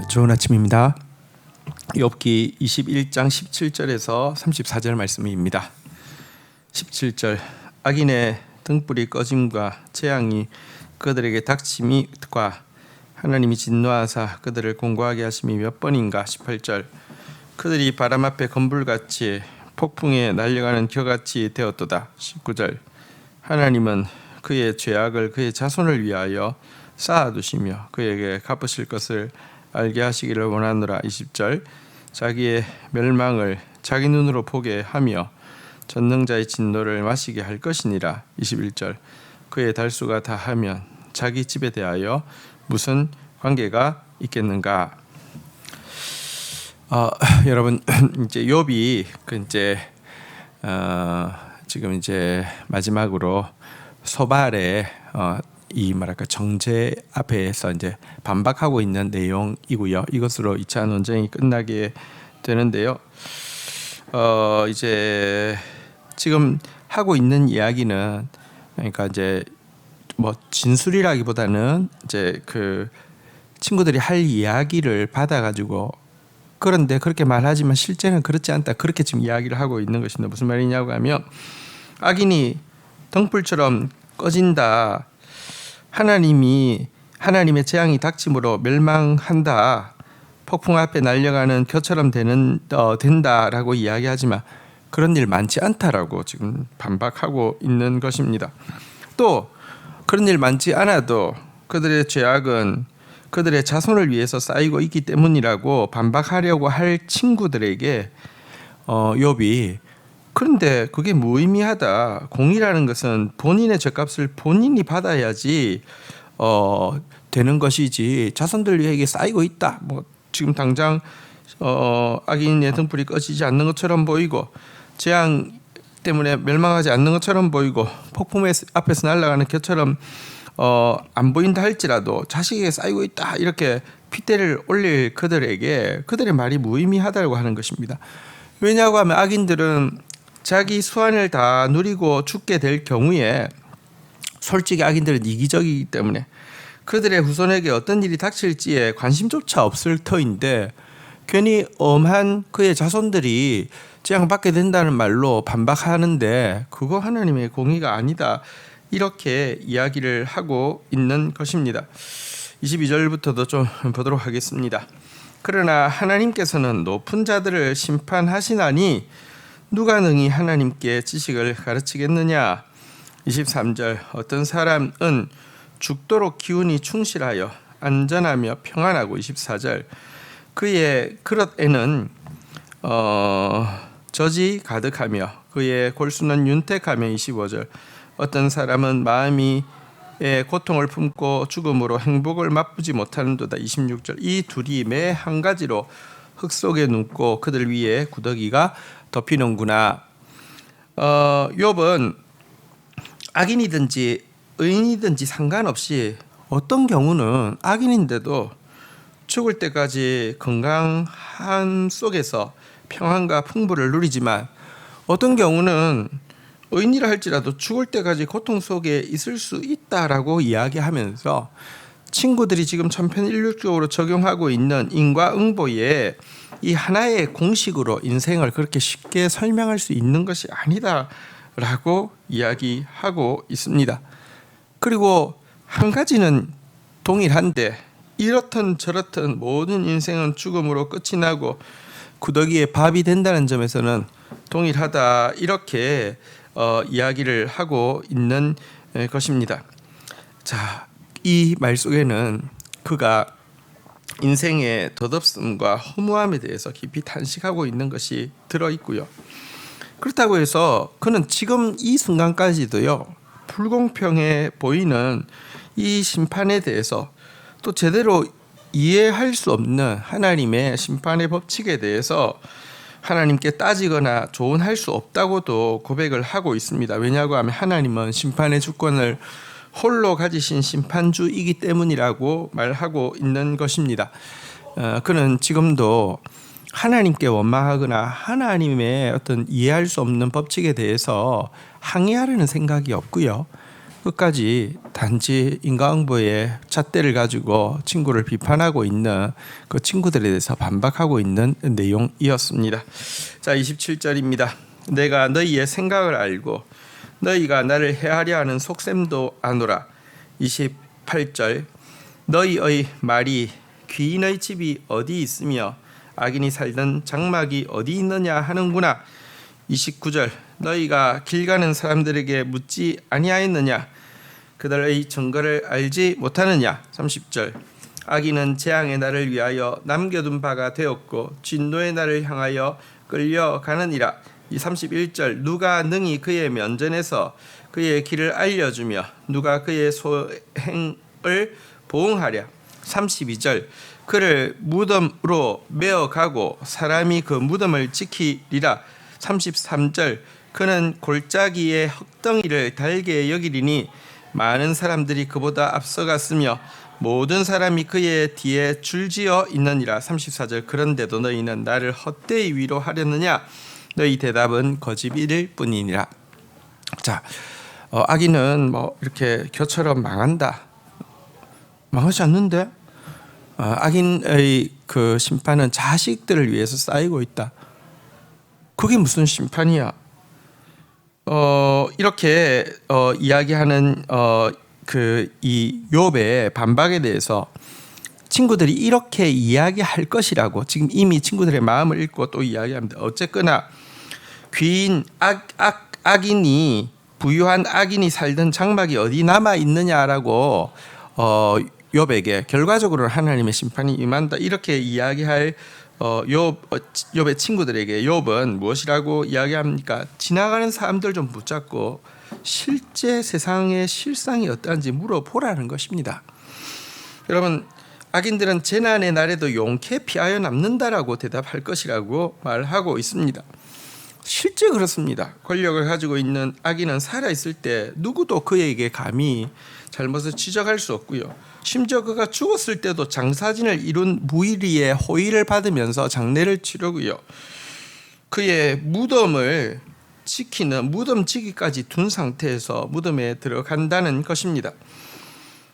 좋은 아침입니다. 욥기 21장 17절에서 34절 말씀입니다. 17절 악인의 등불이 꺼짐과 재앙이 그들에게 닥침과 하나님이 진노하사 그들을 공고하게 하심이 몇 번인가. 18절 그들이 바람 앞에 건불같이 폭풍에 날려가는 겨같이 되었도다. 19절 하나님은 그의 죄악을 그의 자손을 위하여 쌓아두시며 그에게 갚으실 것을 알게 하시기를 원하노라. 20절 자기의 멸망을 자기 눈으로 보게 하며 전능자의 진노를 마시게 할 것이니라. 21절 그의 달수가 다하면 자기 집에 대하여 무슨 관계가 있겠는가. 여러분 이제 욥이 지금 이제 마지막으로 소발의 이 정제 앞에서 이제 반박하고 있는 내용이고요. 이것으로 2차 논쟁이 끝나게 되는데요. 이제 지금 하고 있는 이야기는 그러니까 이제 뭐 진술이라기보다는 이제 그 친구들이 할 이야기를 받아가지고 그런데 그렇게 말하지만 실제는 그렇지 않다. 그렇게 지금 이야기를 하고 있는 것인데 무슨 말이냐고 하면 악인이 등불처럼 꺼진다. 하나님의 재앙이 닥침으로 멸망한다. 폭풍 앞에 날려가는 겨처럼 된다라고 이야기하지만 그런 일 많지 않다라고 지금 반박하고 있는 것입니다. 또 그런 일 많지 않아도 그들의 죄악은 그들의 자손을 위해서 쌓이고 있기 때문이라고 반박하려고 할 친구들에게 욥이 그런데 그게 무의미하다. 공의라는 것은 본인의 죄값을 본인이 받아야지 되는 것이지 자손들 위해 쌓이고 있다. 뭐 지금 당장 악인의 등불이 꺼지지 않는 것처럼 보이고 재앙 때문에 멸망하지 않는 것처럼 보이고 폭풍 앞에서 날아가는 겨처럼 안 보인다 할지라도 자식에게 쌓이고 있다. 이렇게 핏대를 올릴 그들에게 그들의 말이 무의미하다고 하는 것입니다. 왜냐고 하면 악인들은 자기 수완을 다 누리고 죽게 될 경우에 솔직히 악인들은 이기적이기 때문에 그들의 후손에게 어떤 일이 닥칠지에 관심조차 없을 터인데 괜히 엄한 그의 자손들이 재앙받게 된다는 말로 반박하는데 그거 하나님의 공의가 아니다. 이렇게 이야기를 하고 있는 것입니다. 22절부터도 좀 보도록 하겠습니다. 그러나 하나님께서는 높은 자들을 심판하시나니 누가 능히 하나님께 지식을 가르치겠느냐. 23절 어떤 사람은 죽도록 기운이 충실하여 안전하며 평안하고. 24절 그의 그릇에는 젖이 가득하며 그의 골수는 윤택하며. 25절 어떤 사람은 마음이 고통을 품고 죽음으로 행복을 맛보지 못하는도다. 26절 이 둘이 매 한 가지로 흙 속에 눕고 그들 위에 구더기가 덮이는구나. 욥은 악인이든지 의인이든지 상관없이 어떤 경우는 악인인데도 죽을 때까지 건강함 속에서 평안과 풍부를 누리지만 어떤 경우는 의인이라 할지라도 죽을 때까지 고통 속에 있을 수 있다라고 이야기하면서 친구들이 지금 천편일률적으로 적용하고 있는 인과응보에 이 하나의 공식으로 인생을 그렇게 쉽게 설명할 수 있는 것이 아니다라고 이야기하고 있습니다. 그리고 한 가지는 동일한데 이렇든 저렇든 모든 인생은 죽음으로 끝이 나고 구더기에 밥이 된다는 점에서는 동일하다. 이렇게 이야기를 하고 있는 것입니다. 자, 이 말 속에는 그가 인생의 덧없음과 허무함에 대해서 깊이 탄식하고 있는 것이 들어있고요. 그렇다고 해서 그는 지금 이 순간까지도요 불공평해 보이는 이 심판에 대해서 또 제대로 이해할 수 없는 하나님의 심판의 법칙에 대해서 하나님께 따지거나 조언할 수 없다고도 고백을 하고 있습니다. 왜냐고 하면 하나님은 심판의 주권을 홀로 가지신 심판주이기 때문이라고 말하고 있는 것입니다. 그는 지금도 하나님께 원망하거나 하나님의 어떤 이해할 수 없는 법칙에 대해서 항의하려는 생각이 없고요. 끝까지 단지 인과응보의 잣대를 가지고 친구를 비판하고 있는 그 친구들에 대해서 반박하고 있는 내용이었습니다. 자, 27절입니다. 내가 너희의 생각을 알고 너희가 나를 해하려 하는 속셈도 아노라. 28절 너희의 말이 귀인의 집이 어디 있으며 악인이 살던 장막이 어디 있느냐 하는구나. 29절 너희가 길 가는 사람들에게 묻지 아니하였느냐 그들의 증거를 알지 못하느냐. 30절 악인은 재앙의 날을 위하여 남겨둔 바가 되었고 진노의 날을 향하여 끌려가느니라. 이 31절 누가 능히 그의 면전에서 그의 길을 알려주며 누가 그의 소행을 보응하랴. 32절 그를 무덤으로 메어가고 사람이 그 무덤을 지키리라. 33절 그는 골짜기의 흙덩이를 달게 여기리니 많은 사람들이 그보다 앞서갔으며 모든 사람이 그의 뒤에 줄지어 있느니라. 34절 그런데도 너희는 나를 헛되이 위로하려느냐 너희 대답은 거짓일 뿐이니라. 자, 악인은 뭐 이렇게 겨처럼 망한다. 망하지 않는데 악인의 그 심판은 자식들을 위해서 쌓이고 있다. 그게 무슨 심판이야? 이렇게 이야기하는 그 이 욥의 반박에 대해서 친구들이 이렇게 이야기할 것이라고 지금 이미 친구들의 마음을 읽고 또 이야기합니다. 어쨌거나 귀인 악인이 부유한 악인이 살던 장막이 어디 남아 있느냐라고 욥에게 결과적으로 하나님의 심판이 임한다 이렇게 이야기할 욥의 친구들에게 욥은 무엇이라고 이야기합니까? 지나가는 사람들 좀 붙잡고 실제 세상의 실상이 어떠한지 물어보라는 것입니다. 여러분, 악인들은 재난의 날에도 용케 피하여 남는다라고 대답할 것이라고 말하고 있습니다. 실제 그렇습니다. 권력을 가지고 있는 악인은 살아있을 때 누구도 그에게 감히 잘못을 지적할 수 없고요. 심지어 그가 죽었을 때도 장사진을 이룬 무의리의 호의를 받으면서 장례를 치르고요. 그의 무덤을 지키는 무덤지기까지 둔 상태에서 무덤에 들어간다는 것입니다.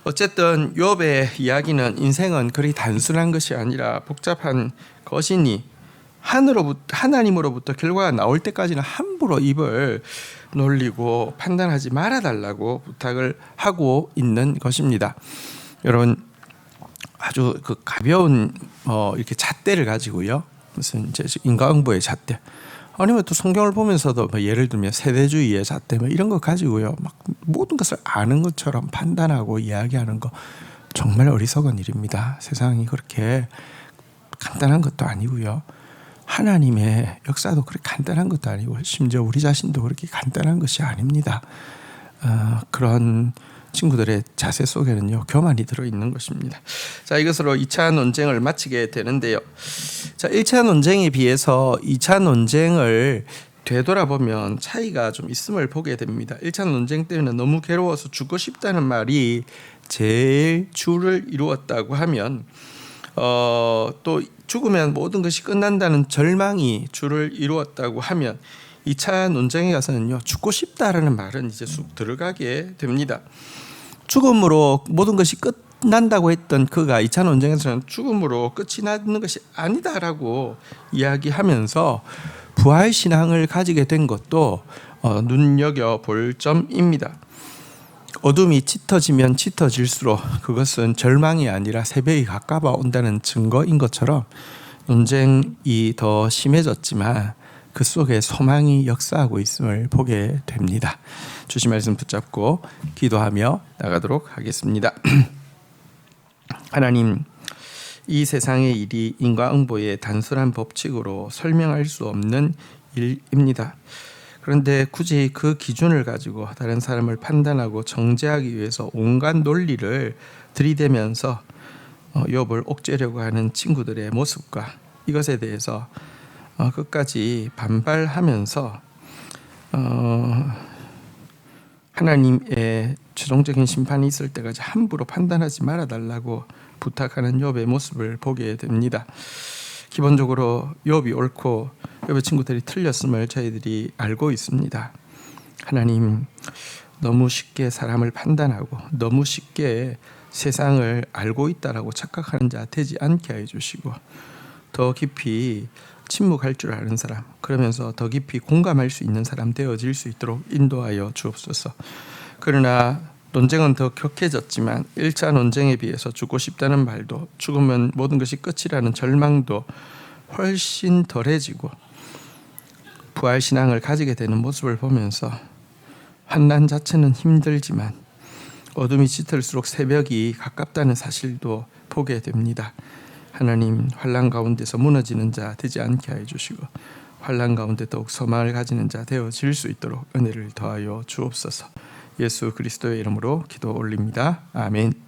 어쨌든 욥의 이야기는 인생은 그리 단순한 것이 아니라 복잡한 것이니 하나님으로부터 결과가 나올 때까지는 함부로 입을 놀리고 판단하지 말아달라고 부탁을 하고 있는 것입니다. 여러분, 아주 그 가벼운 이렇게 잣대를 가지고요, 무슨 이제 인과응보의 잣대, 아니면 또 성경을 보면서도 뭐 예를 들면 세대주의의 잣대 뭐 이런 거 가지고요, 막 모든 것을 아는 것처럼 판단하고 이야기하는 거 정말 어리석은 일입니다. 세상이 그렇게 간단한 것도 아니고요. 하나님의 역사도 그렇게 간단한 것도 아니고 심지어 우리 자신도 그렇게 간단한 것이 아닙니다. 그런 친구들의 자세 속에는요 교만이 들어있는 것입니다. 자, 이것으로 2차 논쟁을 마치게 되는데요. 자, 1차 논쟁에 비해서 2차 논쟁을 되돌아보면 차이가 좀 있음을 보게 됩니다. 1차 논쟁 때는 너무 괴로워서 죽고 싶다는 말이 제일 주를 이루었다고 하면 또 죽으면 모든 것이 끝난다는 절망이 주를 이루었다고 하면 2차 논쟁에 가서는요 죽고 싶다라는 말은 이제 쑥 들어가게 됩니다. 죽음으로 모든 것이 끝난다고 했던 그가 2차 논쟁에서는 죽음으로 끝이 나는 것이 아니다라고 이야기하면서 부활신앙을 가지게 된 것도 눈여겨볼 점입니다. 어둠이 짙어지면 짙어질수록 그것은 절망이 아니라 새벽이 가까워 온다는 증거인 것처럼 논쟁이 더 심해졌지만 그 속에 소망이 역사하고 있음을 보게 됩니다. 주신 말씀 붙잡고 기도하며 나가도록 하겠습니다. 하나님, 이 세상의 일이 인과응보의 단순한 법칙으로 설명할 수 없는 일입니다. 그런데 굳이 그 기준을 가지고 다른 사람을 판단하고 정죄하기 위해서 온갖 논리를 들이대면서 욥을 옥죄려고 하는 친구들의 모습과 이것에 대해서 끝까지 반발하면서 하나님의 최종적인 심판이 있을 때까지 함부로 판단하지 말아달라고 부탁하는 욥의 모습을 보게 됩니다. 기본적으로 욥이 옳고 욥의 친구들이 틀렸음을 저희들이 알고 있습니다. 하나님, 너무 쉽게 사람을 판단하고 너무 쉽게 세상을 알고 있다라고 착각하는 자 되지 않게 해주시고, 더 깊이 침묵할 줄 아는 사람, 그러면서 더 깊이 공감할 수 있는 사람 되어질 수 있도록 인도하여 주옵소서. 그러나 논쟁은 더 격해졌지만 1차 논쟁에 비해서 죽고 싶다는 말도, 죽으면 모든 것이 끝이라는 절망도 훨씬 덜해지고 부활신앙을 가지게 되는 모습을 보면서 환난 자체는 힘들지만 어둠이 짙을수록 새벽이 가깝다는 사실도 보게 됩니다. 하나님, 환난 가운데서 무너지는 자 되지 않게 해주시고 환난 가운데 더욱 소망을 가지는 자 되어질 수 있도록 은혜를 더하여 주옵소서. 예수 그리스도의 이름으로 기도 올립니다. 아멘.